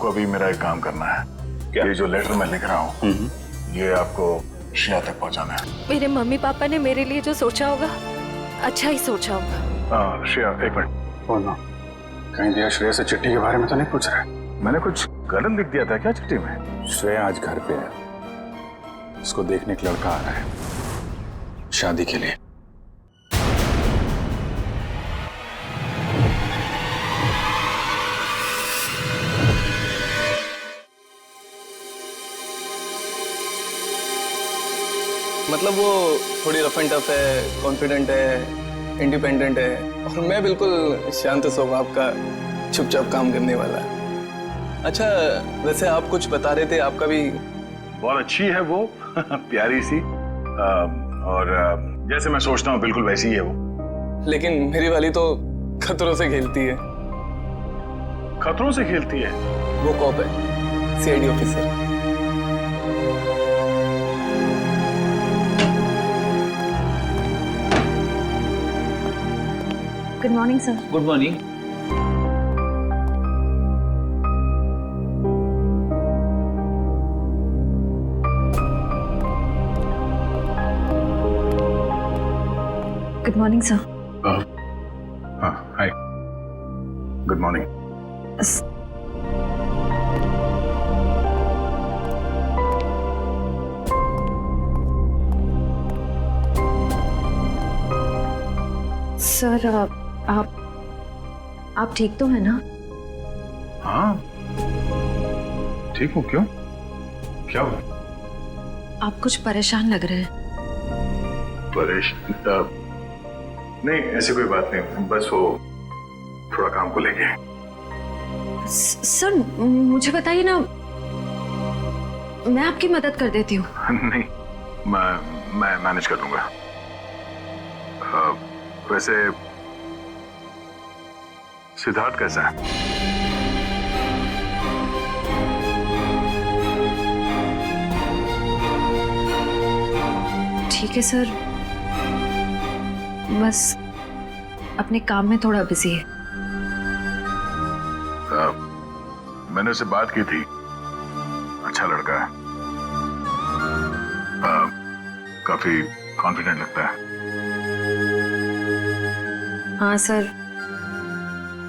आपको अभी मेरा एक काम करना है। क्या? ये जो लेटर मैं लिख रहा हूँ ये आपको श्रेया तक पहुँचाना है। मेरे मम्मी पापा ने मेरे लिए जो सोचा होगा अच्छा ही सोचा होगा। श्रेया एक मिनट बोलना, कहीं दिया श्रेया से चिट्ठी के बारे में तो नहीं पूछ रहा है? मैंने कुछ गलत लिख दिया था क्या चिट्ठी में? श्रेया आज घर पे है, उसको देखने एक लड़का आ रहा है शादी के लिए। मतलब वो थोड़ी रफ एंड टफ है, कॉन्फिडेंट है, इंडिपेंडेंट है और मैं बिल्कुल शांत स्वभाव का चुपचाप काम करने वाला। अच्छा वैसे आप कुछ बता रहे थे, आपका भी बहुत अच्छी है वो प्यारी सी और जैसे मैं सोचता हूँ बिल्कुल वैसी ही है वो। लेकिन मेरी वाली तो खतरों से खेलती है। खतरों से खेलती है? वो कॉप है, CID officer. Good morning sir. Good morning. Good morning sir. हाँ हाय, गुड मॉर्निंग। सर आप ठीक तो है ना? हाँ ठीक हूँ। क्यों, क्या हुआ? आप कुछ परेशान लग रहे हैं। परेशान? नहीं ऐसी कोई बात नहीं, बस वो थोड़ा काम को लेके। सर मुझे बताइए ना, मैं आपकी मदद कर देती हूँ। नहीं मैं मैनेज कर लूंगा। वैसे सिद्धार्थ कैसा है? ठीक है सर, बस अपने काम में थोड़ा बिजी है। मैंने उससे बात की थी, अच्छा लड़का है, काफी कॉन्फिडेंट लगता है। हाँ सर,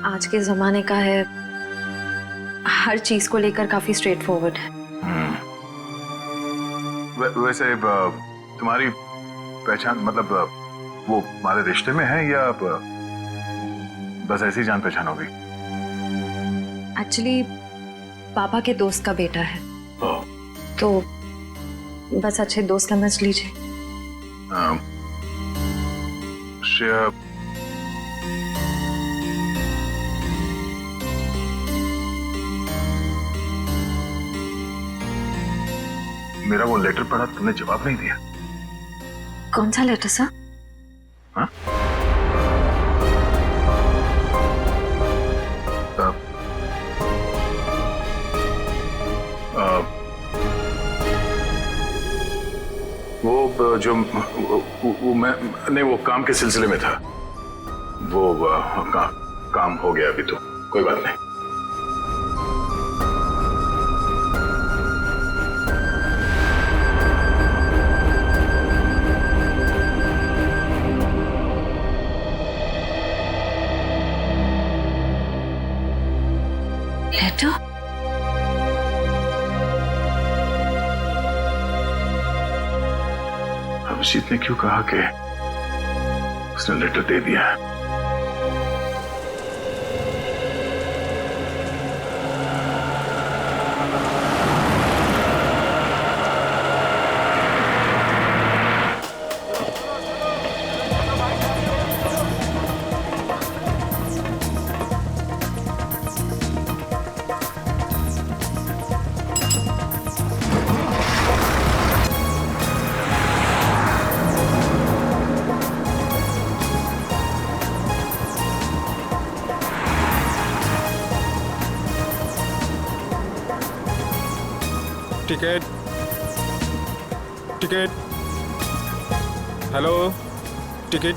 आज के जमाने का है, हर चीज को लेकर काफी स्ट्रेट फॉरवर्ड है। वैसे तुम्हारी पहचान मतलब वो हमारे रिश्ते में है या बस ऐसी जान पहचान हो गई? एक्चुअली पापा के दोस्त का बेटा है, तो बस अच्छे दोस्त समझ लीजिए। श्रेया, मेरा वो लेटर पढ़ा, तुमने जवाब नहीं दिया। कौन सा लेटर सर? हाँ? वो जो वो मैं नहीं, वो काम के सिलसिले में था। वो काम हो गया अभी, तो कोई बात नहीं। लेटर? अभिजीत ने क्यों कहा कि उसने लेटर दे दिया है? टिकट टिकट, हेलो टिकट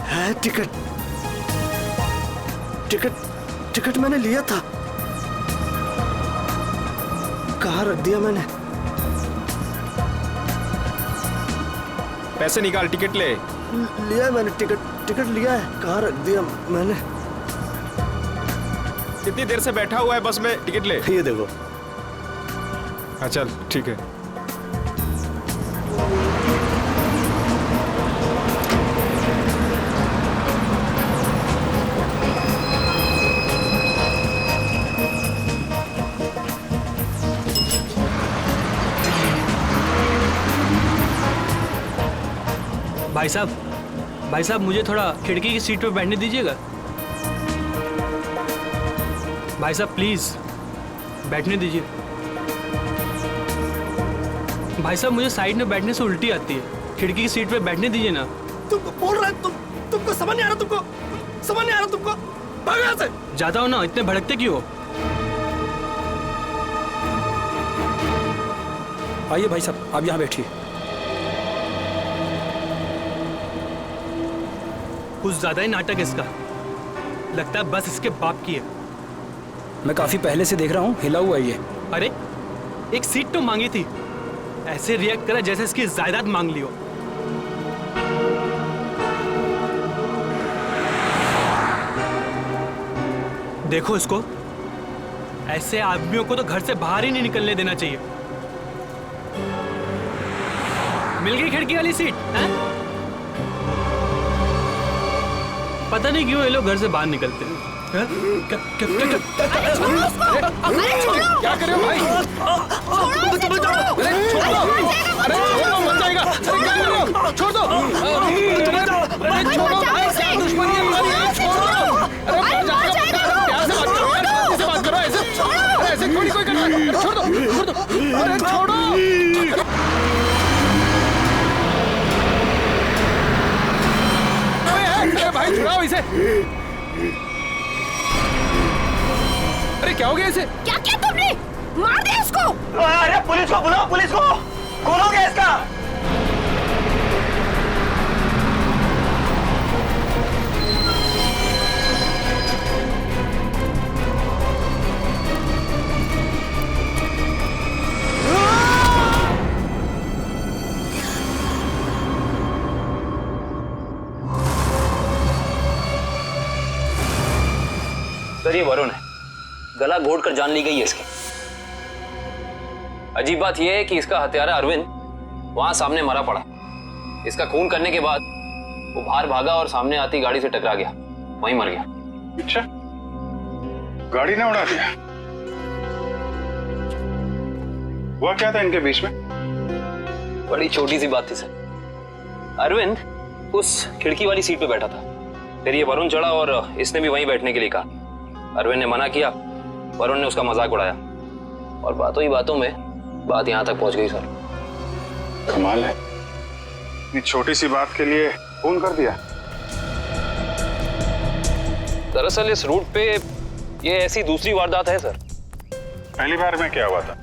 है? टिकट टिकट टिकट मैंने लिया था। कहाँ रख दिया मैंने? पैसे निकाल, टिकट ले। लिया है मैंने, टिकट लिया है। कहाँ रख दिया मैंने? कितनी देर से बैठा हुआ है बस में, टिकट ले। ये देखो। हाँ चल ठीक है। भाई साहब मुझे थोड़ा खिड़की की सीट पे बैठने दीजिएगा। भाई साहब प्लीज बैठने दीजिए। भाई साहब मुझे साइड में बैठने से उल्टी आती है, खिड़की की सीट पे बैठने दीजिए ना। तुमको बोल रहा है, तुमको समझ नहीं आ रहा? तुमको समझ नहीं आ रहा? तुमको भाग यहाँ से। जाता हो ना, इतने भड़कते क्यों हो? आइए भाई साहब, आप यहाँ बैठिए। कुछ ज्यादा ही नाटक है इसका, लगता है बस इसके बाप की है। मैं काफी पहले से देख रहा हूँ, हिला हुआ है ये। अरे एक सीट तो मांगी थी, ऐसे रिएक्ट करा जैसे इसकी जायदाद मांग ली हो। देखो इसको, ऐसे आदमियों को तो घर से बाहर ही नहीं निकलने देना चाहिए। मिल गई खिड़की वाली सीट है? पता नहीं क्यों ये लोग घर से बाहर निकलते हैं। क्या कर रहे हो भाई? अरे छोड़ो, मर जाएगा। अरे क्या कर रहे हो? छोड़ दो। अरे छोड़ो भाई, क्या दुश्मनी है हमारी? छोड़ो। अरे मर जाएगा। प्यार से बात करो यार, शांति से बात करो। ऐसे थोड़ी कोई करता है। छोड़ दो। अरे छोड़ो। अरे भाई छुड़ाओ इसे। अरे क्या हो गया इसे? क्या किया तुमने? मार दिया इसको। अरे पुलिस को बुलाओ, पुलिस को। कौन हो गया इसका? सर ये वरुण है, गला घोट कर जान ली गई है इसकी। अजीब बात यह है कि इसका हत्यारा अरविंद वहां सामने मरा पड़ा। इसका खून करने के बाद वो बाहर भागा और सामने आती गाड़ी से टकरा गया, वहीं मर गया। अच्छा, गाड़ी ने उड़ा दिया? हुआ क्या था इनके बीच में? बड़ी छोटी सी बात थी सर। अरविंद उस खिड़की वाली सीट पे बैठा था, फिर ये वरुण चढ़ा और इसने भी वहीं बैठने के लिए कहा। अरविंद ने मना किया, वरुण ने उसका मजाक उड़ाया और बातों ही बातों में बात यहां तक पहुंच गई सर। कमाल है, इतनी छोटी सी बात के लिए खून कर दिया। दरअसल इस रूट पे ये ऐसी दूसरी वारदात है सर। पहली बार में क्या हुआ था?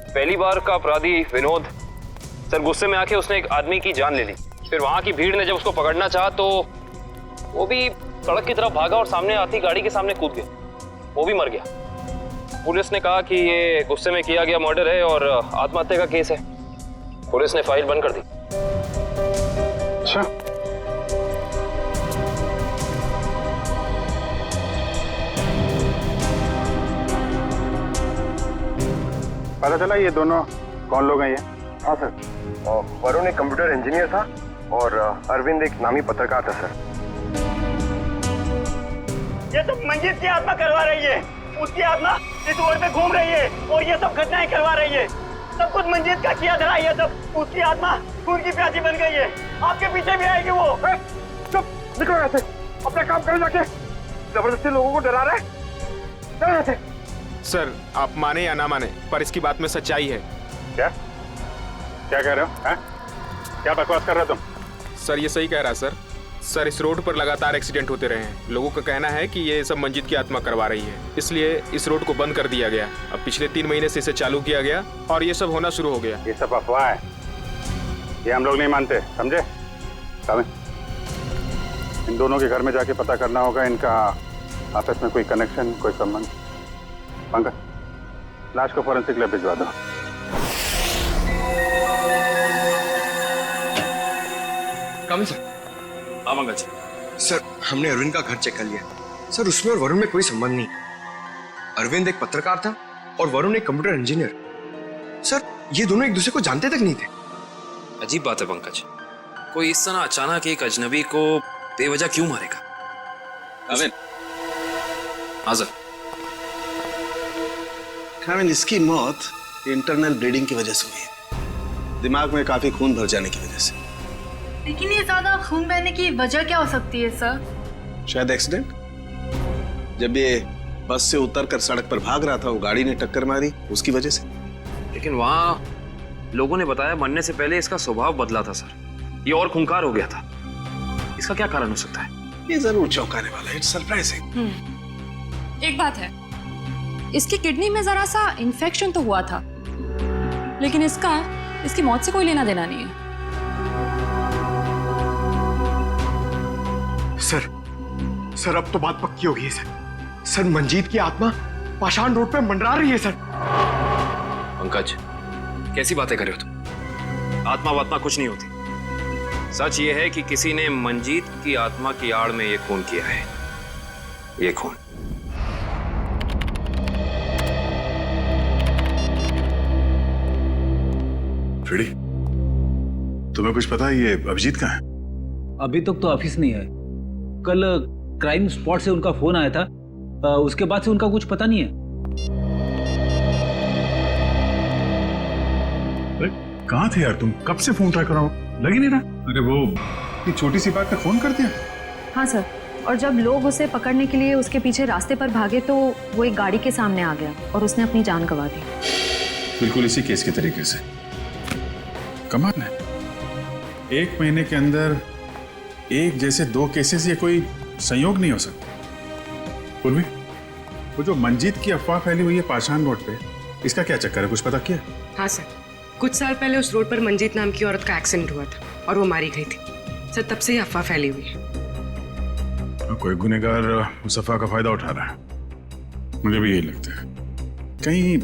पहली बार का अपराधी विनोद सर गुस्से में आके उसने एक आदमी की जान ले ली। फिर वहां की भीड़ ने जब उसको पकड़ना चाहा तो वो भी सड़क की तरफ भागा और सामने आती गाड़ी के सामने कूद गया, वो भी मर गया। पुलिस ने कहा कि ये गुस्से में किया गया मर्डर है और आत्महत्या का केस है। पुलिस ने फाइल बंद कर दी। अच्छा, पता चला ये दोनों कौन लोग हैं ये? हाँ सर, वरुण एक कंप्यूटर इंजीनियर था और अरविंद एक नामी पत्रकार था सर। ये सब मंजीत की आत्मा करवा रही है, उसकी आत्मा इस रोड पे घूम रही है और ये सब घटनाएं करवा रही है। सब कुछ मंजीत का किया धरा, ये सब उसकी आत्मा खून की प्यासी बन गई है। आपके पीछे भी आएगी वो। चुप, निकलो यहाँ से, अपना काम करो जाके। जबरदस्ती लोगों को डरा रहे, चलो यहाँ से। सर आप माने या ना माने, पर इसकी बात में सच्चाई है। क्या क्या कह रहे हो? हैं? क्या बकवास कर रहे हो तुम? सर ये सही कह रहा है सर। सर इस रोड पर लगातार एक्सीडेंट होते रहे हैं। लोगों का कहना है कि ये सब मंजीत की आत्मा करवा रही है, इसलिए इस रोड को बंद कर दिया गया। अब पिछले 3 महीने से इसे चालू किया गया और ये सब होना शुरू हो गया। ये सब अफवाह है, ये हम लोग नहीं मानते, समझे? इन दोनों के घर में जाके पता करना होगा, इनका आपस में कोई कनेक्शन, कोई संबंध। पंकज लाश को फॉरेंसिक लैब भिजवा दो। कम सर। आवांगा जी। सर हमने अरविंद का घर चेक कर लिया सर, उसमें और वरुण में कोई संबंध नहीं। अरविंद एक पत्रकार था और वरुण एक कंप्यूटर इंजीनियर। सर ये दोनों एक दूसरे को जानते तक नहीं थे। अजीब बात है पंकज, कोई इस तरह अचानक एक अजनबी को बेवजह क्यों मारेगा? अरविंद। हाँ सर। इसकी मौत इंटरनल ब्लीडिंग की वजह से हुई है, दिमाग में काफी खून भर जाने की वजह से। लेकिन ये ज्यादा खून बहने की वजह क्या हो सकती है सर? शायद एक्सीडेंट। जब ये बस से उतरकर सड़क पर भाग रहा था, वो गाड़ी ने टक्कर मारी, उसकी वजह से। लेकिन वहां लोगों ने बताया मरने से पहले इसका स्वभाव बदला था सर, ये और खूंखार हो गया था। इसका क्या कारण हो सकता है? ये जरूर चौंकाने वाला है, इट्स सरप्राइजिंग। एक बात है, इसकी किडनी में जरा सा इन्फेक्शन तो हुआ था, लेकिन इसकी मौत से कोई लेना देना नहीं है। सर अब तो बात पक्की हो गई है सर, मंजीत की आत्मा पाषाण रोड पे मंडरा रही है सर। पंकज कैसी बातें कर रहे हो तुम? आत्मा वात्मा कुछ नहीं होती। सच ये है कि किसी ने मंजीत की आत्मा की आड़ में ये खून किया है। ये खून फ्रेडी, तुम्हें कुछ पता है ये अभिजीत कहाँ है? अभी तक तो ऑफिस नहीं है। कल क्राइम स्पॉट से उनका फोन आया था, उसके बाद से उनका कुछ पता नहीं है। अरे कहाँ थे यार तुम? कब से फोन ट्राई कर रहा हूँ, लग ही नहीं रहा। अरे वो इतनी छोटी सी बात पे फोन कर दिया? हाँ सर, और जब लोग उसे पकड़ने के लिए उसके पीछे रास्ते पर भागे तो वो एक गाड़ी के सामने आ गया और उसने अपनी जान गंवा दी। बिल्कुल इसी केस के तरीके से। कमाल है, 1 महीने के अंदर एक जैसे 2 केसेस, ये कोई संयोग नहीं हो सकता। पूर्वी, वो जो मंजीत की अफवाह फैली हुई है पाषाण रोड पे, इसका क्या चक्कर है, कुछ पता किया? हाँ सर, कुछ साल पहले उस रोड पर मंजीत नाम की औरत का एक्सीडेंट हुआ था और वो मारी गई थी सर, तब से ही अफवाह फैली हुई है। कोई गुनहगार उस अफवाह का फायदा उठा रहा है, मुझे भी यही लगता है। कहीं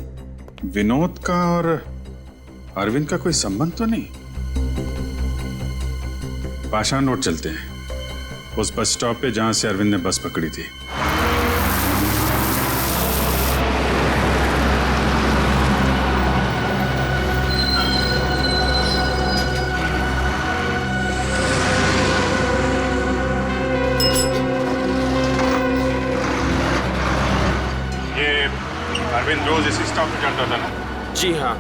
विनोद का और अरविंद का कोई संबंध तो नहीं? पाषाण रोड चलते हैं, उस बस स्टॉप पे जहां से अरविंद ने बस पकड़ी थी। ये अरविंद रोज इसी स्टॉप पे चढ़ता था ना? जी हाँ।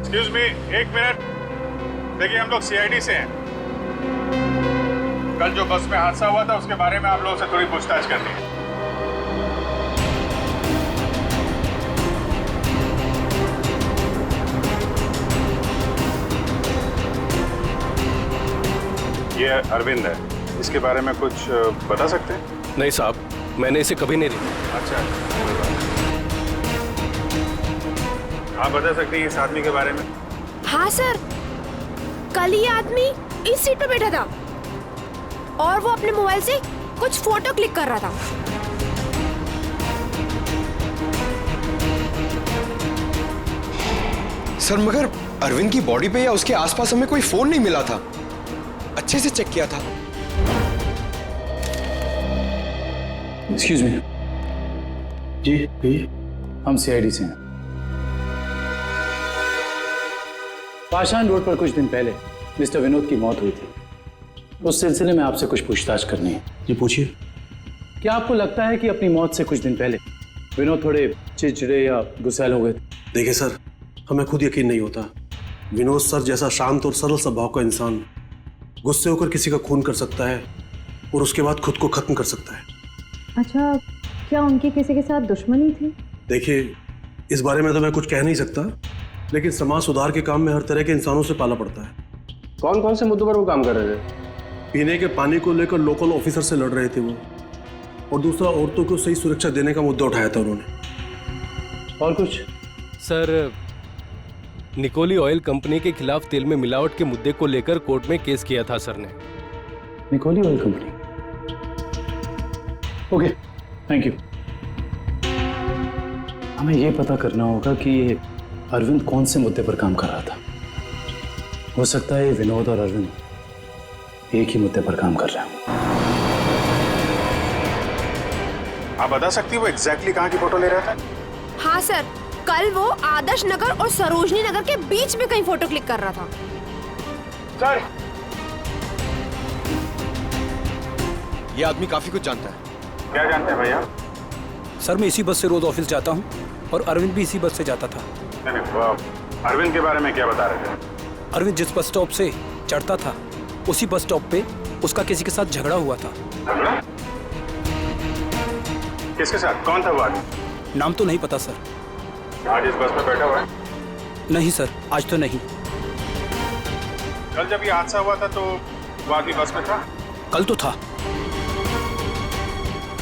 Excuse me, 1 minute. देखिए हम लोग सीआईडी से हैं। कल जो बस में हादसा हुआ था उसके बारे में आप लोगों से थोड़ी पूछताछ करनी है। ये अरविंद है, इसके बारे में कुछ बता सकते हैं? नहीं साहब, मैंने इसे कभी नहीं देखा। अच्छा, आप बता सकते हैं इस आदमी के बारे में? हाँ सर, कल ये आदमी इस सीट पर बैठा था और वो अपने मोबाइल से कुछ फोटो क्लिक कर रहा था। सर मगर अरविंद की बॉडी पे या उसके आसपास हमें कोई फोन नहीं मिला था, अच्छे से चेक किया था। Excuse me. जी कहिए। हम सीआईडी से हैं। पाषाण रोड पर कुछ दिन पहले मिस्टर विनोद की मौत हुई थी, उस सिलसिले में आपसे कुछ पूछताछ करनी है। जी पूछिए। क्या आपको लगता है कि अपनी मौत से कुछ दिन पहले विनोद थोड़े चिड़चिड़े या गुस्सैल हो गए थे? देखिए सर, हमें खुद यकीन नहीं होता। विनोद सर जैसा शांत और सरल स्वभाव का इंसान गुस्से होकर किसी का खून कर सकता है और उसके बाद खुद को खत्म कर सकता है। अच्छा, क्या उनकी किसी के साथ दुश्मनी थी? देखिए, इस बारे में तो मैं कुछ कह नहीं सकता, लेकिन समाज सुधार के काम में हर तरह के इंसानों से पाला पड़ता है। कौन कौन से मुद्दों पर वो काम कर रहे थे? पीने के पानी को लेकर लोकल ऑफिसर से लड़ रहे थे वो, और दूसरा औरतों को सही सुरक्षा देने का मुद्दा उठाया था उन्होंने। और कुछ? सर, निकोली ऑयल कंपनी के खिलाफ तेल में मिलावट के मुद्दे को लेकर कोर्ट में केस किया था सर ने। निकोली oil company. Okay, thank you. हमें यह पता करना होगा कि ये अरविंद कौन से मुद्दे पर काम कर रहा था। हो सकता है विनोद और अरविंद एक ही मुद्दे पर काम कर रहे हैं। आप बता सकती हो एग्जैक्टली कहाँ की फोटो ले रहा था? हाँ सर, कल वो आदर्श नगर और सरोजनी नगर के बीच में कहीं फोटो क्लिक कर रहा था। सर, ये आदमी काफी कुछ जानता है। क्या जानते हैं भैया? सर मैं इसी बस से रोज ऑफिस जाता हूँ और अरविंद भी इसी बस से जाता था। नहीं, वो अरविंद के बारे में क्या बता रहे थे? अरविंद जिस बस स्टॉप से चढ़ता था उसी बस स्टॉप पे उसका किसी के साथ झगड़ा हुआ था। झगड़ा? किसके साथ? कौन था वो आदमी? नाम तो नहीं पता सर। आज इस बस में बैठा हुआ है? नहीं सर, आज तो नहीं। कल जब ये हादसा हुआ था तो वो आदमी बस में था? कल तो था।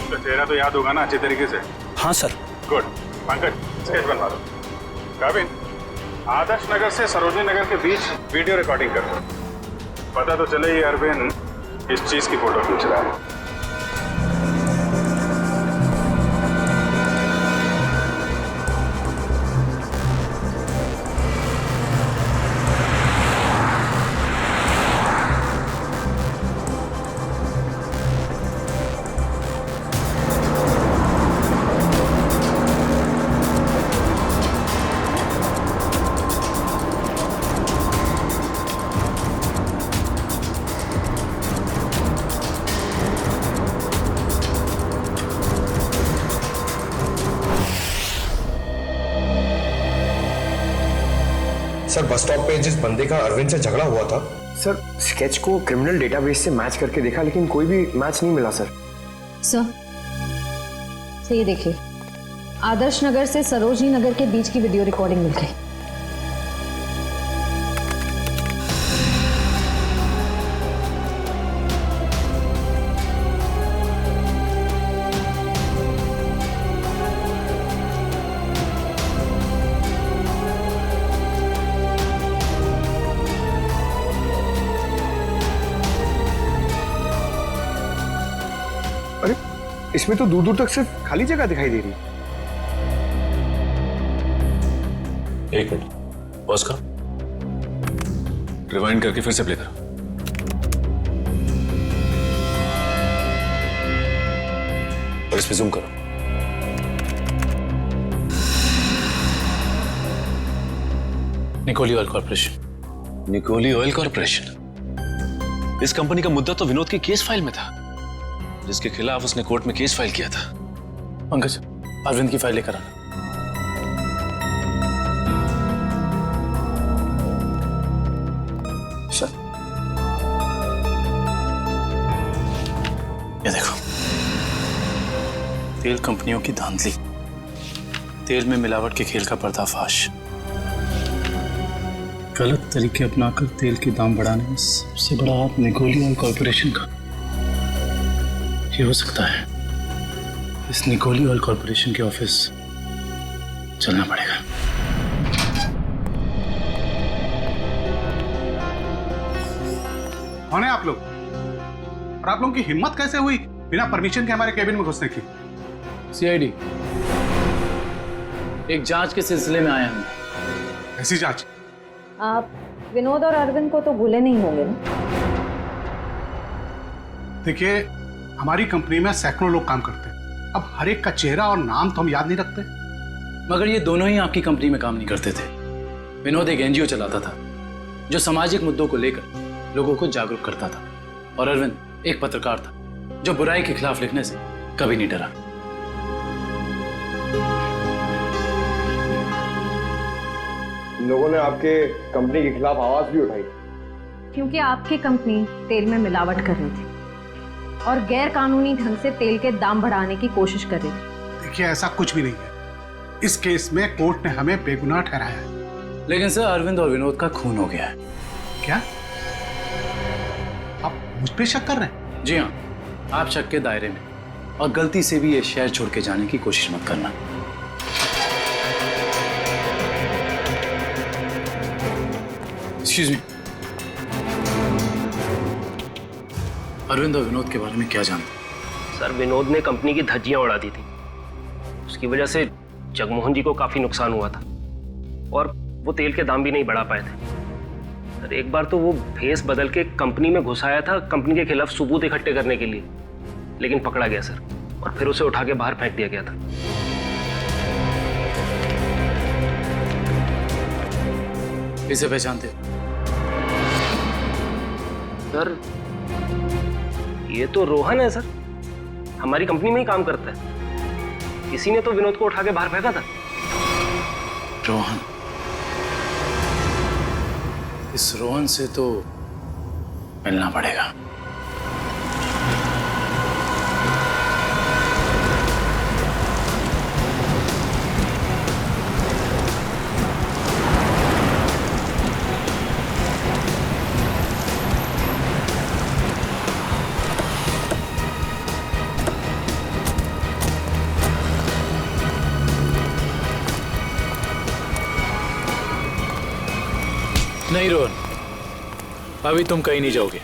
तो चेहरा तो याद होगा ना अच्छे तरीके से? हाँ सर। गुड। पंकज, स्केच बनवा दो। काबिन, आदर्श नगर से सरोजनी नगर के बीच वीडियो रिकॉर्डिंग कर दो। पता तो चले ये अरविंद इस चीज की फोटो खींच रहा है। सर, बस स्टॉप पे जिस बंदे का अरविंद से झगड़ा हुआ था, सर स्केच को क्रिमिनल डेटाबेस से मैच करके देखा लेकिन कोई भी मैच नहीं मिला सर। सर ये देखिए, आदर्श नगर से सरोजनी नगर के बीच की वीडियो रिकॉर्डिंग मिल गई। अरे, इसमें तो दूर दूर तक सिर्फ खाली जगह दिखाई दे रही है। एक मिनट, पॉज करो, रिवाइंड करके फिर से प्ले करो। और इस पे जूम करो। निकोली ऑयल कॉर्पोरेशन। निकोली ऑयल कॉर्पोरेशन? इस कंपनी का मुद्दा तो विनोद की केस फाइल में था, जिसके खिलाफ उसने कोर्ट में केस फाइल किया था। पंकज, अरविंद की फाइल लेकर आना। सर, ये देखो, तेल कंपनियों की धांधली, तेल में मिलावट के खेल का पर्दाफाश, गलत तरीके अपनाकर तेल के दाम बढ़ाने में सबसे बड़ा हाथ निकोली ऑयल कॉर्पोरेशन का। ये हो सकता है इस निकोली ऑयल कॉर्पोरेशन के ऑफिस चलना पड़ेगा। कौन है आप लोग? और आप लोगों की हिम्मत कैसे हुई बिना परमिशन के हमारे केबिन में घुसने की? सीआईडी, एक जांच के सिलसिले में आए हम। ऐसी जांच? आप विनोद और अरविंद को तो भूले नहीं होंगे ना? देखिए, हमारी कंपनी में सैकड़ों लोग काम करते हैं। अब हर एक का चेहरा और नाम तो हम याद नहीं रखते। मगर ये दोनों ही आपकी कंपनी में काम नहीं करते थे। विनोद एक एनजीओ चलाता था जो सामाजिक मुद्दों को लेकर लोगों को जागरूक करता था, और अरविंद एक पत्रकार था जो बुराई के खिलाफ लिखने से कभी नहीं डरा। लोगों ने आपके कंपनी के खिलाफ आवाज भी उठाई क्योंकि आपकी कंपनी तेल में मिलावट कर रही थी और गैर कानूनी ढंग से तेल के दाम बढ़ाने की कोशिश कर रही थी। देखिए, ऐसा कुछ भी नहीं है। इस केस में कोर्ट ने हमें बेगुनाह ठहराया है। लेकिन सर, अरविंद और विनोद का खून हो गया है। क्या आप मुझ पे शक कर रहे हैं? जी हाँ, आप शक के दायरे में, और गलती से भी ये शहर छोड़ के जाने की कोशिश मत करना। एक्सक्यूज मी, अरविंद और विनोद के बारे में क्या जानते? सर विनोद ने कंपनी की धज्जियां उड़ा दी थी। उसकी वजह से जगमोहन जी को काफी नुकसान हुआ था और वो तेल के दाम भी नहीं बढ़ा पाए थे। सर एक बार तो वो भेस बदल के कंपनी में घुस आया था कंपनी के खिलाफ सबूत इकट्ठे करने के लिए, लेकिन पकड़ा गया सर और फिर उसे उठा के बाहर फेंक दिया गया था। इसे पहचानते? सर ये तो रोहन है सर, हमारी कंपनी में ही काम करता है। इसी ने तो विनोद को उठा के बाहर फेंका था। रोहन? इस रोहन से तो मिलना पड़ेगा। नहीं रोहन, अभी तुम कहीं नहीं जाओगे।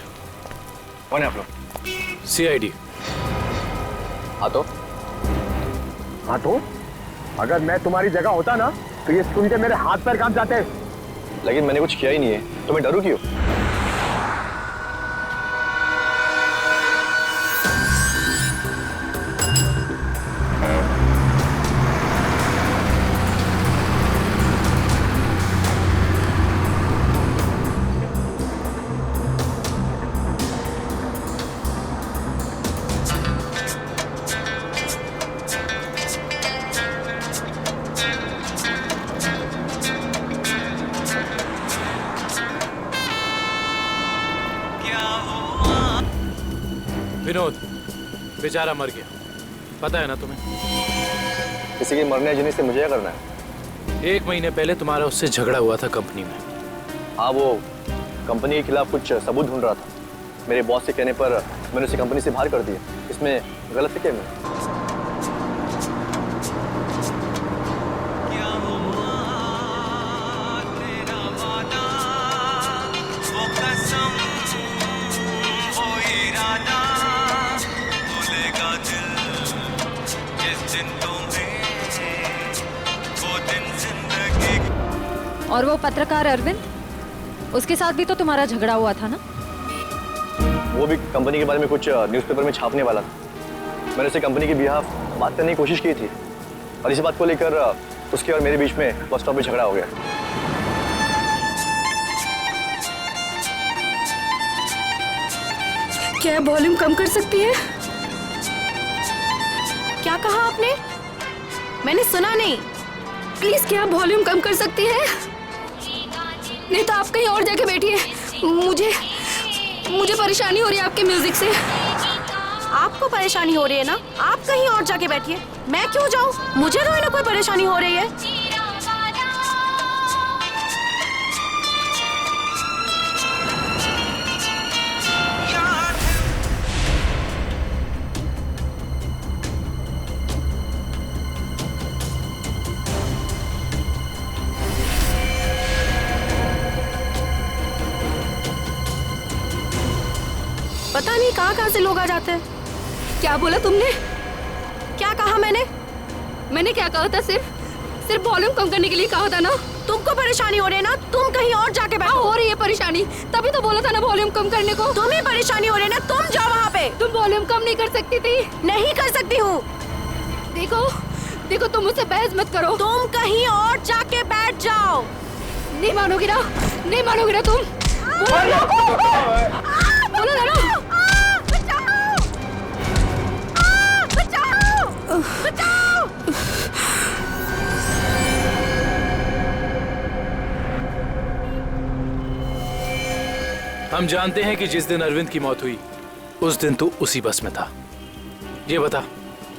कौन है आप लोग? CID। हाँ तो अगर मैं तुम्हारी जगह होता ना तो ये सुन के मेरे हाथ पैर कांप जाते। लेकिन मैंने कुछ किया ही नहीं है, तो मैं डरूं क्यों? विनोद बेचारा मर गया, पता है ना तुम्हें? किसी के मरने जीने से मुझे क्या करना है? 1 महीने पहले तुम्हारा उससे झगड़ा हुआ था कंपनी में। हाँ, वो कंपनी के खिलाफ कुछ सबूत ढूंढ रहा था। मेरे बॉस के कहने पर मैंने उसे कंपनी से बाहर कर दिया। इसमें गलत है क्या मैं? और वो पत्रकार अरविंद, उसके साथ भी तो तुम्हारा झगड़ा हुआ था ना? वो भी कंपनी के बारे में कुछ न्यूज़पेपर में छापने वाला था। मैंने उसे कंपनी के बिहाफ बात करने की कोशिश की थी और इसी बात को लेकर उसके और मेरे बीच में बस स्टॉप में झगड़ा हो गया। क्या वॉल्यूम कम कर सकती है? क्या कहा आपने? मैंने सुना नहीं। प्लीज क्या वॉल्यूम कम कर सकती है? नहीं तो आप कहीं और जाके बैठिए। मुझे परेशानी हो रही है आपके म्यूजिक से। आपको परेशानी हो रही है ना? आप कहीं और जाके बैठिए। मैं क्यों जाऊं? मुझे तो ना कोई परेशानी हो रही है। पता नहीं कहाँ से लोग आ जाते हैं। क्या बोला तुमने? क्या कहा मैंने? मैंने क्या कहा था? सिर्फ वॉल्यूम कम करने के लिए कहा था ना। तुमको परेशानी हो रही है ना, तुम कहीं और जाके बैठो। हो रही है परेशानी, तभी तो बोला था ना वॉल्यूम कम करने को। तुम्हें परेशानी हो रही है ना, तुम जाओ वहाँ पे। तुम वॉल्यूम कम नहीं कर सकती थी? नहीं कर सकती हूँ। देखो तुम मुझसे बहस मत करो। तुम कहीं और जाके बैठ जाओ। नहीं मानोगी ना? नहीं मानोगी ना तुम? बोलो ना। हम जानते हैं कि जिस दिन अरविंद की मौत हुई उस दिन तू उसी बस में था। ये बता,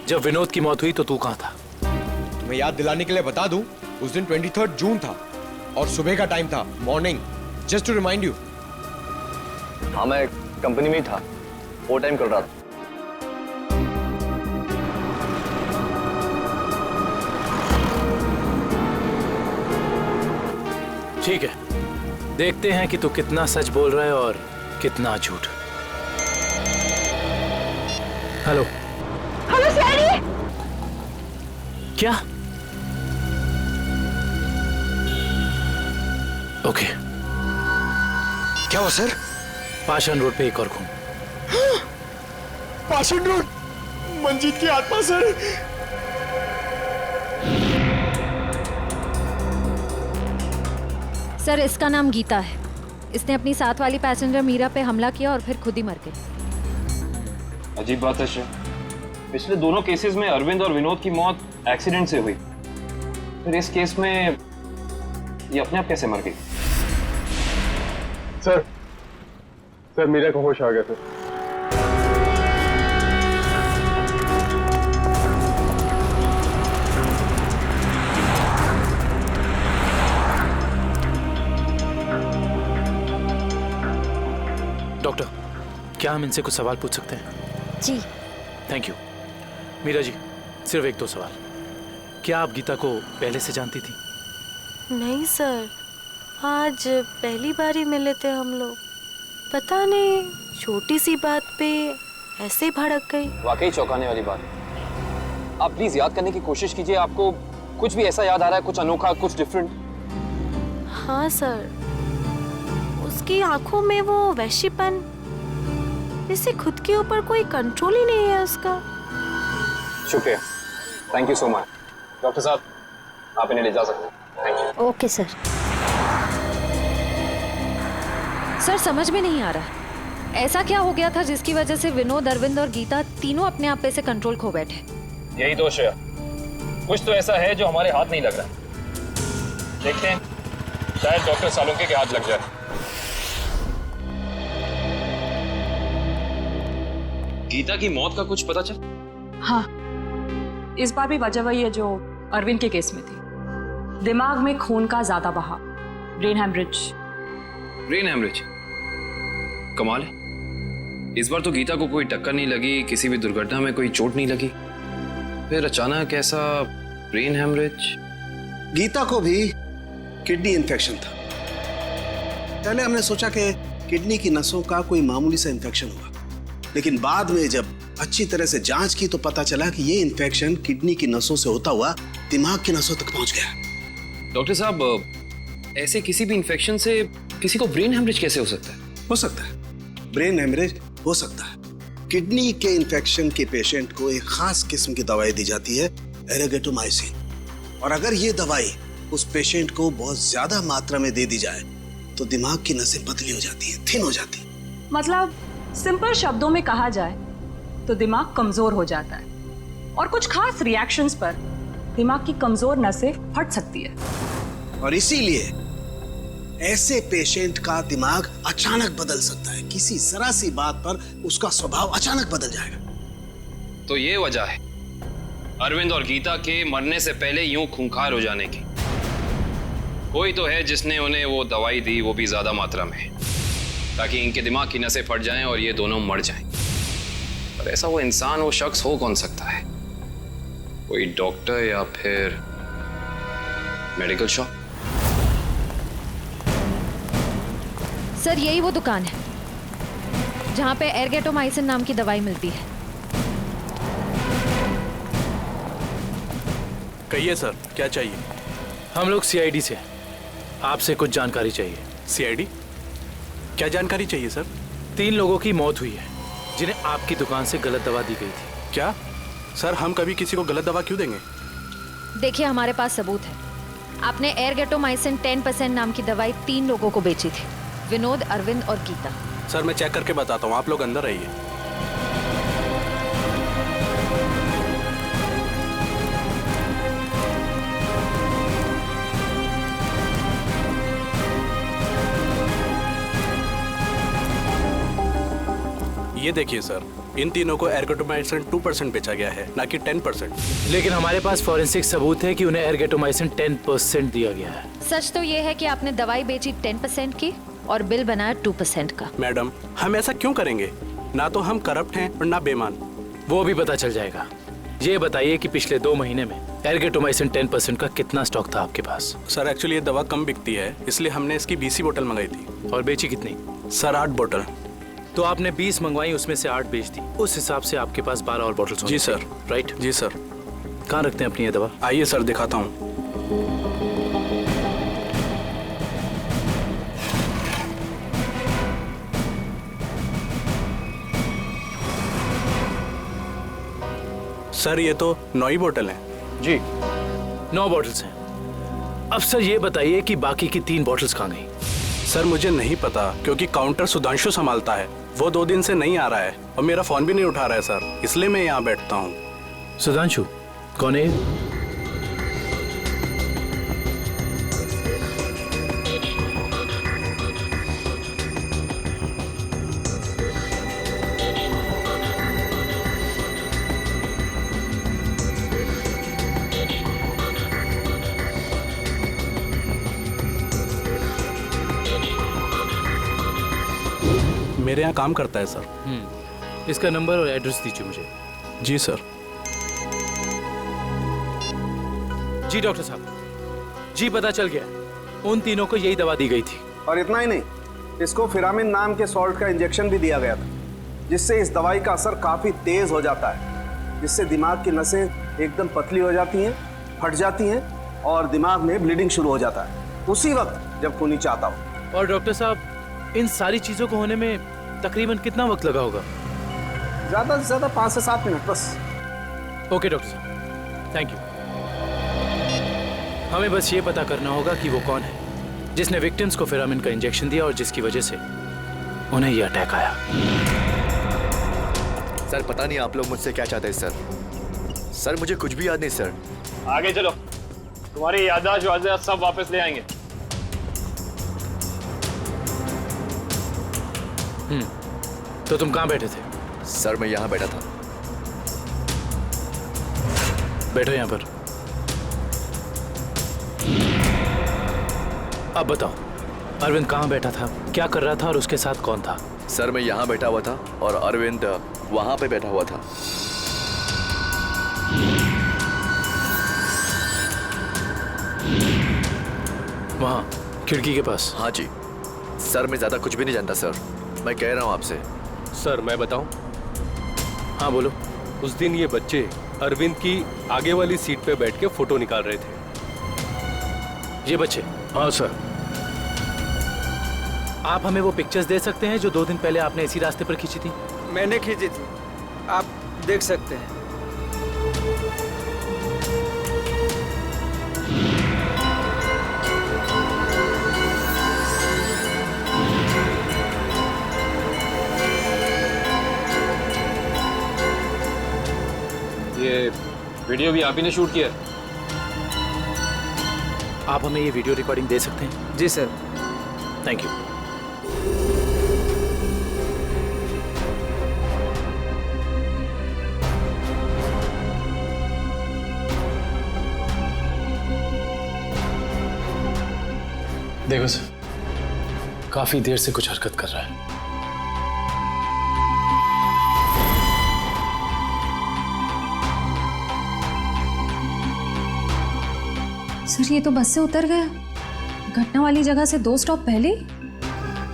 जब विनोद की मौत हुई तो तू कहाँ था? तुम्हें याद दिलाने के लिए बता दूं, उस दिन 23 जून था और सुबह का टाइम था, morning, just to remind you. हाँ, मैं कंपनी में ही था, ओवर टाइम कर रहा था। ठीक है, देखते हैं कि तू कितना सच बोल रहा है और कितना झूठ। Hello hello CID. क्या? ओके। क्या हुआ सर? पाषाण रोड पे एक और खून। पाषाण रोड, मंजीत की आत्मा सर। सर इसका नाम गीता है। इसने अपनी साथ वाली पैसेंजर मीरा पे हमला किया और फिर खुद ही मर गई। अजीब बात है श्रेय, पिछले दोनों केसेस में अरविंद और विनोद की मौत एक्सीडेंट से हुई, फिर इस केस में ये अपने आप कैसे मर गई? सर मीरा को होश आ गया सर। डॉक्टर, क्या हम इनसे कुछ सवाल पूछ सकते हैं? जी। Thank you. मीरा जी, सिर्फ एक दो सवाल। क्या आप गीता को पहले से जानती थी? नहीं सर, आज पहली बार ही मिले थे हम लोग। पता नहीं छोटी सी बात पे ऐसे ही भड़क गई। वाकई चौंकाने वाली बात है। आप प्लीज याद करने की कोशिश कीजिए, आपको कुछ भी ऐसा याद आ रहा है, कुछ अनोखा, कुछ डिफरेंट? हाँ सर, उसकी आंखों में वो वैश्यपन, जैसे खुद के ऊपर कोई कंट्रोल ही नहीं है उसका। शुक्रिया, thank you so much. Doctor साहब, आप इन्हें ले जा सकते हैं। Thank you. Okay sir. Sir समझ में नहीं आ रहा, ऐसा क्या हो गया था जिसकी वजह से विनोद, अरविंद और गीता तीनों अपने आप पे से कंट्रोल खो बैठे? यही दोष है, कुछ तो ऐसा है जो हमारे हाथ नहीं लग रहा। देखते हैं, शायद डॉक्टर सालुंके के हाथ लग जाए। गीता की मौत का कुछ पता चल? हाँ, इस बार भी वजह वही है जो अरविंद के केस में थी। दिमाग में खून का ज्यादा बहाव, ब्रेन हेमरेज। Brain haemorrhage? कमाल है, इस बार तो गीता को कोई टक्कर नहीं लगी, किसी भी दुर्घटना में कोई चोट नहीं लगी, फिर अचानक ऐसा ब्रेन हेमरेज। गीता को भी किडनी इन्फेक्शन था। पहले हमने सोचा कि किडनी की नसों का कोई मामूली सा इन्फेक्शन हुआ, लेकिन बाद में जब अच्छी तरह से जांच की तो पता चला कि ये इन्फेक्शन किडनी की नसों से होता हुआ दिमाग की नसों तक पहुंच गया। डॉक्टर साहब, ऐसे किसी भी इन्फेक्शन से किसी को ब्रेन हेमरेज कैसे हो सकता है? हो सकता है, ब्रेन हेमरेज हो सकता है। किडनी के इन्फेक्शन के पेशेंट को एक खास किस्म की दवाई दी जाती है, एरेगेटोमाइसिन, और अगर ये दवाई उस पेशेंट को बहुत ज्यादा मात्रा में दे दी जाए तो दिमाग की नसें पतली हो जाती है, थिन हो जाती है। मतलब सिंपल शब्दों में कहा जाए तो दिमाग कमजोर हो जाता है और कुछ खास रिएक्शंस पर दिमाग की कमजोर नसें फट सकती है। और इसीलिए ऐसे पेशेंट का दिमाग अचानक बदल सकता है, किसी जरा सी बात पर उसका स्वभाव अचानक बदल जाएगा। तो ये वजह है अरविंद और गीता के मरने से पहले यूं खूंखार हो जाने की। कोई तो है जिसने उन्हें वो दवाई दी, वो भी ज्यादा मात्रा में, ताकि इनके दिमाग की नसें फट जाएं और ये दोनों मर जाएं। पर ऐसा वो इंसान, वो शख्स हो कौन सकता है? कोई डॉक्टर या फिर मेडिकल शॉप? सर यही वो दुकान है जहां पे एरगेटोमाइसिन नाम की दवाई मिलती है। कहिए सर, क्या चाहिए? हम लोग सीआईडी से, आपसे कुछ जानकारी चाहिए। सीआईडी? क्या जानकारी चाहिए सर? 3 लोगों की मौत हुई है जिन्हें आपकी दुकान से गलत दवा दी गई थी। क्या सर, हम कभी किसी को गलत दवा क्यों देंगे? देखिए हमारे पास सबूत है, आपने एरगेटोमाइसिन 10% नाम की दवाई 3 लोगों को बेची थी, विनोद, अरविंद और गीता। सर मैं चेक करके बताता हूँ, आप लोग अंदर रहिए। ये देखिए सर, इन तीनों को एरगेटोमाइसिन 2% बेचा गया है, ना कि 10%। लेकिन हमारे पास फॉरेंसिक सबूत है कि उन्हें एरगेटोमाइसिन 10% दिया गया है। सच तो ये है कि आपने दवाई बेची 10% की और बिल बनाया 2% का। मैडम, हम ऐसा क्यों करेंगे? ना तो हम करप्ट हैं और ना बेईमान। वो भी पता चल जाएगा। ये बताइए कि पिछले 2 महीने में एरगेटोमाइसिन 10% का कितना स्टॉक था आपके पास? सर एक्चुअली ये दवा कम बिकती है, इसलिए हमने इसकी 20 बोतल मंगाई थी। और बेची कितनी? सर 8 बोतल। तो आपने 20 मंगवाई, उसमें से 8 बेच दी, उस हिसाब से आपके पास 12 और बॉटल्स होंगे। जी सर। राइट? जी सर। कहाँ रखते हैं अपनी ये दवा? आइए सर दिखाता हूँ। सर ये तो 9 ही बोतल हैं। जी 9 बॉटल्स हैं। अब सर ये बताइए कि बाकी की 3 बॉटल्स कहाँ गई? सर मुझे नहीं पता, क्योंकि काउंटर सुधांशु संभालता है। वो 2 दिन से नहीं आ रहा है और मेरा फोन भी नहीं उठा रहा है सर, इसलिए मैं यहाँ बैठता हूँ। सुधांशु कौन है ये? मेरे यहाँ काम करता है सर। इसका नंबर और एड्रेस दीजिए मुझे। जी सर। जी डॉक्टर साहब, जी पता चल गया, उन तीनों को यही दवा दी गई थी। और इतना ही नहीं, इसको फिरामिन नाम के सॉल्ट का इंजेक्शन भी दिया गया था, जिससे इस दवाई का असर काफी तेज हो जाता है, जिससे दिमाग की नसें एकदम पतली हो जाती हैं, फट जाती हैं और दिमाग में ब्लीडिंग शुरू हो जाता है उसी वक्त जब खूनी चाहता हो। और डॉक्टर साहब, इन सारी चीजों को होने में तकरीबन कितना वक्त लगा होगा? ज्यादा से ज्यादा 5 से 7 मिनट बस। ओके डॉक्टर साहब, थैंक यू। हमें बस ये पता करना होगा कि वो कौन है जिसने विक्टिम्स को फिरामिन का इंजेक्शन दिया और जिसकी वजह से उन्हें ये अटैक आया। सर पता नहीं आप लोग मुझसे क्या चाहते हैं सर। सर मुझे कुछ भी याद नहीं सर। आगे चलो, तुम्हारी याददाश्त सब वापस ले आएंगे। तो तुम कहाँ बैठे थे? सर मैं यहाँ बैठा था। बैठो यहाँ पर। अब बताओ, अरविंद कहाँ बैठा था, क्या कर रहा था और उसके साथ कौन था? सर मैं यहाँ बैठा हुआ था और अरविंद वहां पे बैठा हुआ था। वहां खिड़की के पास? हाँ जी सर, मैं ज्यादा कुछ भी नहीं जानता सर, मैं कह रहा हूँ आपसे। सर मैं बताऊं? हाँ बोलो। उस दिन ये बच्चे अरविंद की आगे वाली सीट पे बैठ के फोटो निकाल रहे थे। ये बच्चे? हाँ सर। आप हमें वो पिक्चर्स दे सकते हैं जो 2 दिन पहले आपने इसी रास्ते पर खींची थी? मैंने खींची थी, आप देख सकते हैं। ये वीडियो भी आप ही ने शूट किया? आप हमें ये वीडियो रिकॉर्डिंग दे सकते हैं? जी सर। Thank you. देखो सर, काफी देर से कुछ हरकत कर रहा है। सर ये तो बस से उतर गया, घटना वाली जगह से 2 स्टॉप पहले।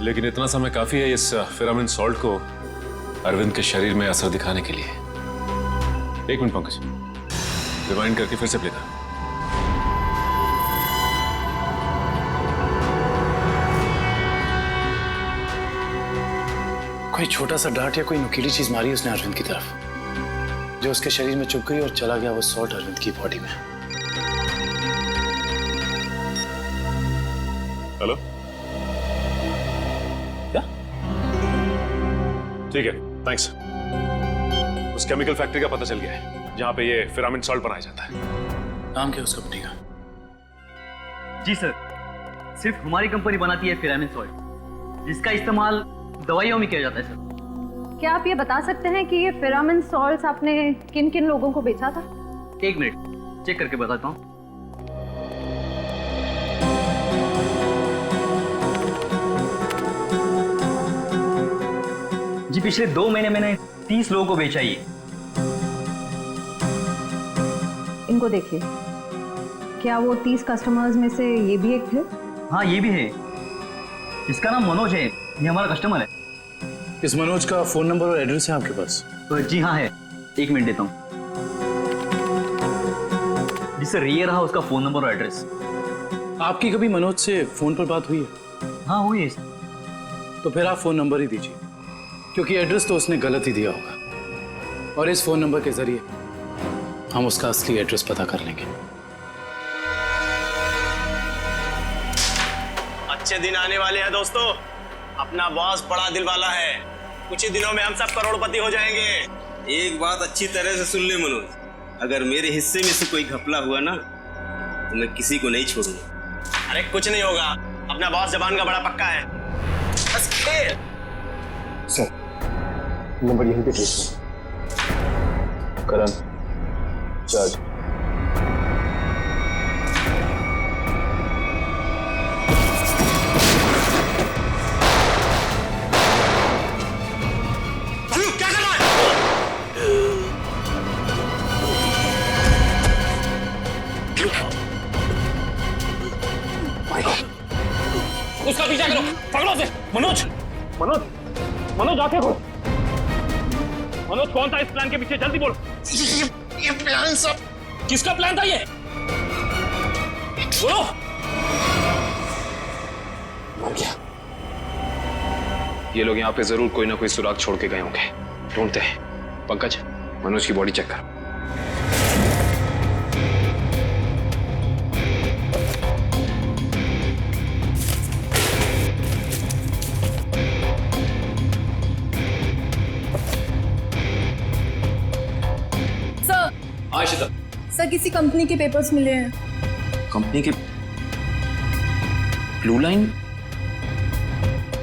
लेकिन इतना समय काफी है इस फिरामिन सॉल्ट को अरविंद के शरीर में असर दिखाने के लिए। 1 मिनट पंकज, रिवाइंड करके फिर से प्ले कर। कोई छोटा सा डांट या कोई नुकीली चीज मारी उसने अरविंद की तरफ, जो उसके शरीर में चुभ गई और चला गया वो सॉल्ट अरविंद की बॉडी में। हेलो, क्या? ठीक है, थैंक्स। उस केमिकल फैक्ट्री का पता चल गया है जहां पे ये फिरामिन सॉल्ट बनाया जाता है। नाम क्या उस कंपनी का? जी सर, सिर्फ हमारी कंपनी बनाती है फिरामिन सॉल्ट, जिसका इस्तेमाल दवाइयों में किया जाता है सर। क्या आप ये बता सकते हैं कि ये फिरामिन सॉल्ट्स आपने किन किन लोगों को बेचा था? 1 मिनट चेक करके बताता हूँ। जी पिछले 2 महीने मैंने 30 लोगों को बेचा ये। इनको देखिए, क्या वो 30 कस्टमर्स में से ये भी एक थे? हाँ ये भी है। इसका नाम मनोज है, ये हमारा कस्टमर है। इस मनोज का फोन नंबर और एड्रेस है आपके पास? जी हाँ है, 1 मिनट देता हूँ। जी सर, ये रहा उसका फोन नंबर और एड्रेस। आपकी कभी मनोज से फोन पर बात हुई है? हाँ हुई है। तो फिर आप फोन नंबर ही दीजिए, क्योंकि एड्रेस तो उसने गलत ही दिया होगा, और इस फोन नंबर के जरिए हम उसका असली एड्रेस पता कर लेंगे। अच्छे दिन आने वाले हैं दोस्तों। अपना बॉस बड़ा दिल वाला है, कुछ ही दिनों में हम सब करोड़पति हो जाएंगे। एक बात अच्छी तरह से सुन ले मनोज, अगर मेरे हिस्से में से कोई घपला हुआ ना तो मैं किसी को नहीं छोड़ूंगा। अरे कुछ नहीं होगा, अपना बॉस जबान का बड़ा पक्का है। बस खेल। सर, नंबर यहीं पे ट्रेस करण जज। उसका पीछा करो, पकड़ो उसे। मनोज, मनोज, मनोज आके खोल। मनोज कौन था इस प्लान के पीछे? जल्दी बोल। ये प्लान सब किसका प्लान था ये? बोलो। मर गया। ये लोग यहाँ पे जरूर कोई ना कोई सुराग छोड़ के गए होंगे। ढूंढते हैं। पंकज, मनोज की बॉडी चेक कर। सर, किसी कंपनी के पेपर्स मिले हैं। कंपनी के? Blue line?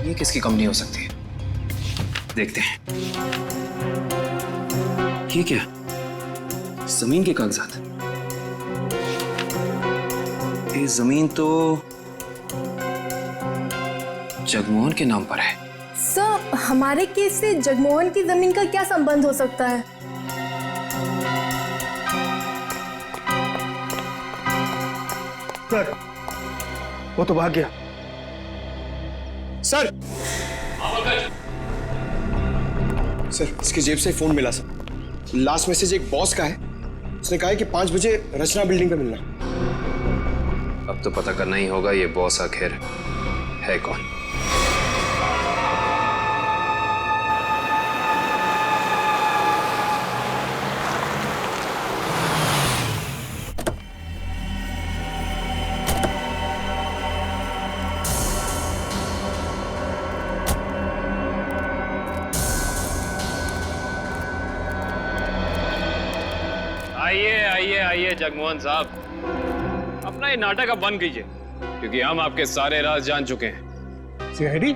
ये किसकी कंपनी हो सकती है? देखते हैं। ये क्या? जमीन के कागजात। ये जमीन तो जगमोहन के नाम पर है। सर, हमारे केस से जगमोहन की जमीन का क्या संबंध हो सकता है? सर, वो तो भाग गया। सर, सर, इसकी जेब से फोन मिला सर। लास्ट मैसेज एक बॉस का है। उसने कहा है कि 5 बजे रचना बिल्डिंग पे मिलना। अब तो पता करना ही होगा ये बॉस आखिर है कौन। आइए जगमोहन साहब, अपना ये नाटक अब बंद कीजिए, क्योंकि हम आपके सारे राज जान चुके हैं। सीआईडी,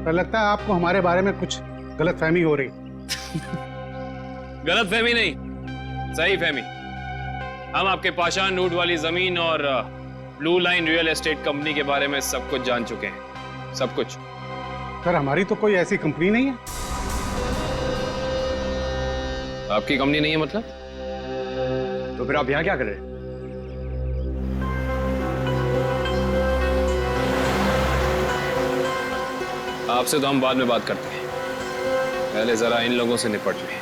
पर लगता है आपको हमारे बारे में कुछ गलतफहमी हो रही। गलतफहमी नहीं, सही फहमी। हम आपके पाषाण रूट वाली जमीन और blue line real estate company के बारे में सब कुछ जान चुके हैं, सब कुछ। सर, हमारी तो कोई ऐसी कंपनी नहीं है। आपकी कंपनी नहीं है मतलब? तो फिर आप यहाँ क्या कर रहे हैं? आपसे तो हम बाद में बात करते हैं, पहले जरा इन लोगों से निपट लें।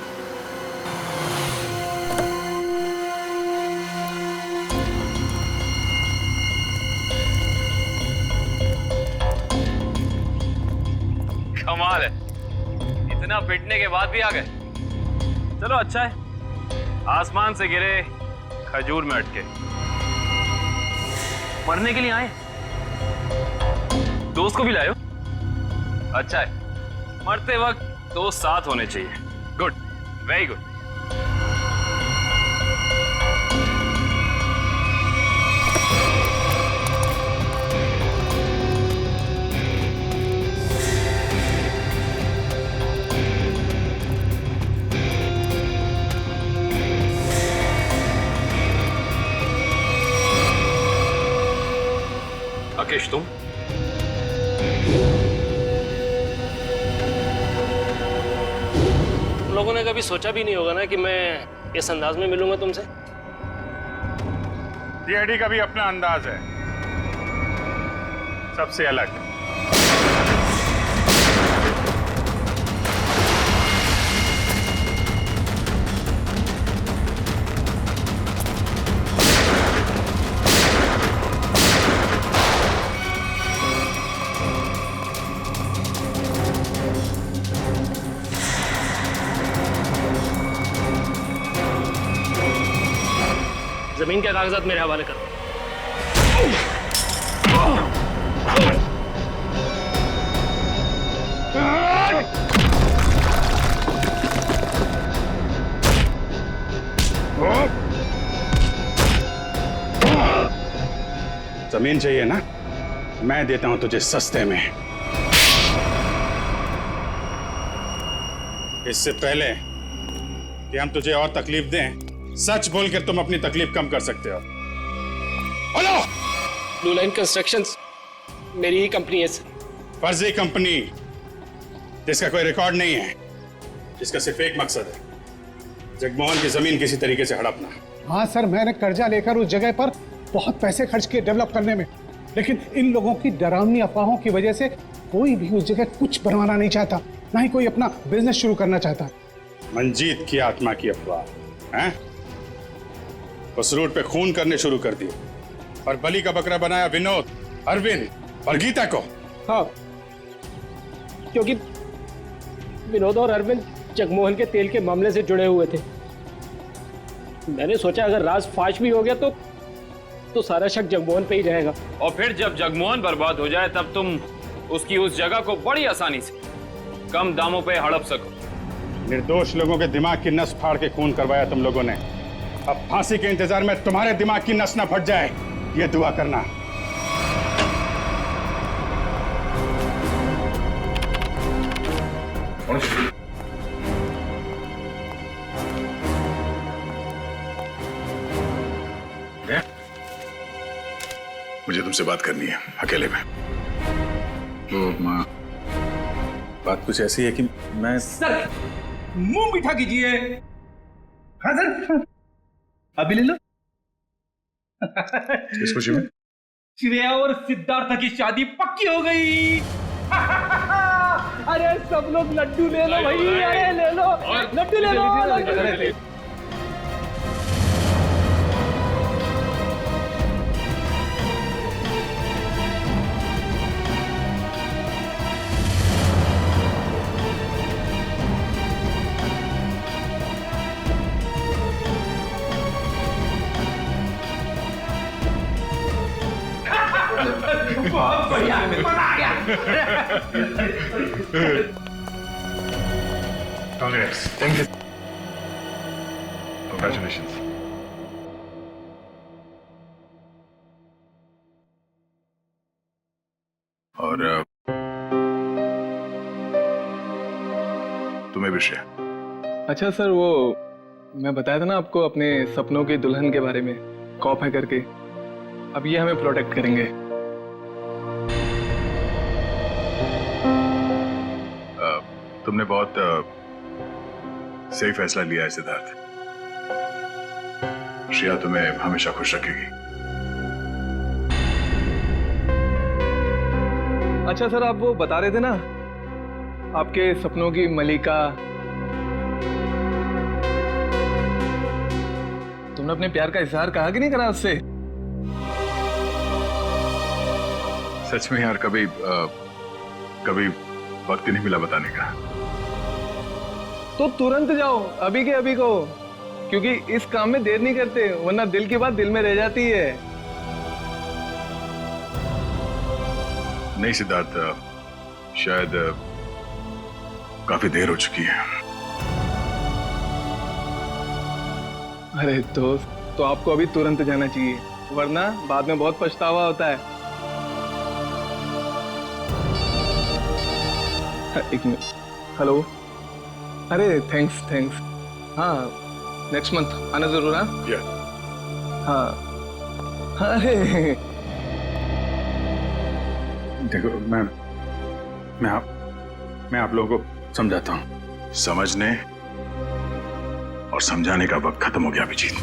कमाल है, इतना पिटने के बाद भी आ गए। चलो अच्छा है, आसमान से गिरे खजूर में अटके। मरने के लिए आए, दोस्त को भी लाए हो। अच्छा है, मरते वक्त दोस्त साथ होने चाहिए। Good, very good. राकेश, तुम? तुम लोगों ने कभी सोचा भी नहीं होगा ना कि मैं इस अंदाज में मिलूंगा तुमसे। सीआईडी का भी अपना अंदाज है, सबसे अलग। जमीन के कागजात मेरे हवाले करो। जमीन चाहिए ना, मैं देता हूं तुझे सस्ते में। इससे पहले कि हम तुझे और तकलीफ दें, सच बोलकर तुम अपनी तकलीफ कम कर सकते हो। बोलो। ब्लू लाइन कंस्ट्रक्शंस मेरी ही कंपनी है सर। फर्जी कंपनी जिसका कोई रिकॉर्ड नहीं है, जिसका सिर्फ एक मकसद है, जगमोहन की जमीन किसी तरीके से हड़पना। हाँ सर, मैंने कर्जा लेकर उस जगह पर बहुत पैसे खर्च किए डेवलप करने में, लेकिन इन लोगों की डरावनी अफवाहों की वजह से कोई भी उस जगह कुछ बनवाना नहीं चाहता, ना ही कोई अपना बिजनेस शुरू करना चाहता। मंजीत की आत्मा की अफवाह हैं? उस रूट पे खून करने शुरू कर दिए और बलि का बकरा बनाया विनोद, अरविंद और गीता को। हाँ, क्योंकि विनोद और अरविंद जगमोहन के तेल के मामले से जुड़े हुए थे। मैंने सोचा अगर राज फाश भी हो गया तो सारा शक जगमोहन पे ही रहेगा। और फिर जब जगमोहन बर्बाद हो जाए तब तुम उसकी उस जगह को बड़ी आसानी से कम दामों पे हड़प सको। निर्दोष लोगों के दिमाग की नस फाड़ के खून करवाया तुम लोगों ने। अब फांसी के इंतजार में तुम्हारे दिमाग की नस ना फट जाए, ये दुआ करना। मुझे तुमसे बात करनी है अकेले में। तो माँ, बात कुछ ऐसी है कि मैं सर मुंह मीठा कीजिए। हाँ सर, अभी ले लो। किस खुशी में? श्रेया और सिद्धार्थ की शादी पक्की हो गई। अरे सब लोग लड्डू ले लो भाई, अरे ले लो लड्डू, ले लो लड्डू। बहुत बढ़िया, मजा आ गया। Congress, thank you, congratulations. और तुम्हें भी श्रेया। अच्छा सर, वो मैं बताया था ना आपको अपने सपनों की दुल्हन के बारे में, कॉप है करके। अब ये हमें प्रोटेक्ट करेंगे। तुमने बहुत सही फैसला लिया है सिद्धार्थ। श्रेया तुम्हें हमेशा खुश रखेगी। अच्छा सर, आप वो बता रहे थे ना आपके सपनों की मलिका, तुमने अपने प्यार का इजहार कहा कि नहीं करा उससे? सच में यार, कभी वक्त ही नहीं मिला बताने का। तो तुरंत जाओ, अभी के अभी को, क्योंकि इस काम में देर नहीं करते, वरना दिल की बात दिल में रह जाती है। नहीं सिद्धार्थ, शायद काफी देर हो चुकी है। अरे दोस्त, तो आपको अभी तुरंत जाना चाहिए, वरना बाद में बहुत पछतावा होता है। एक मिनट, हेलो। अरे थैंक्स। हाँ, नेक्स्ट मंथ आना जरूर। हाँ। अरे देखो, मैं आप लोगों को समझाता हूँ। समझने और समझाने का वक्त खत्म हो गया अभिजीत।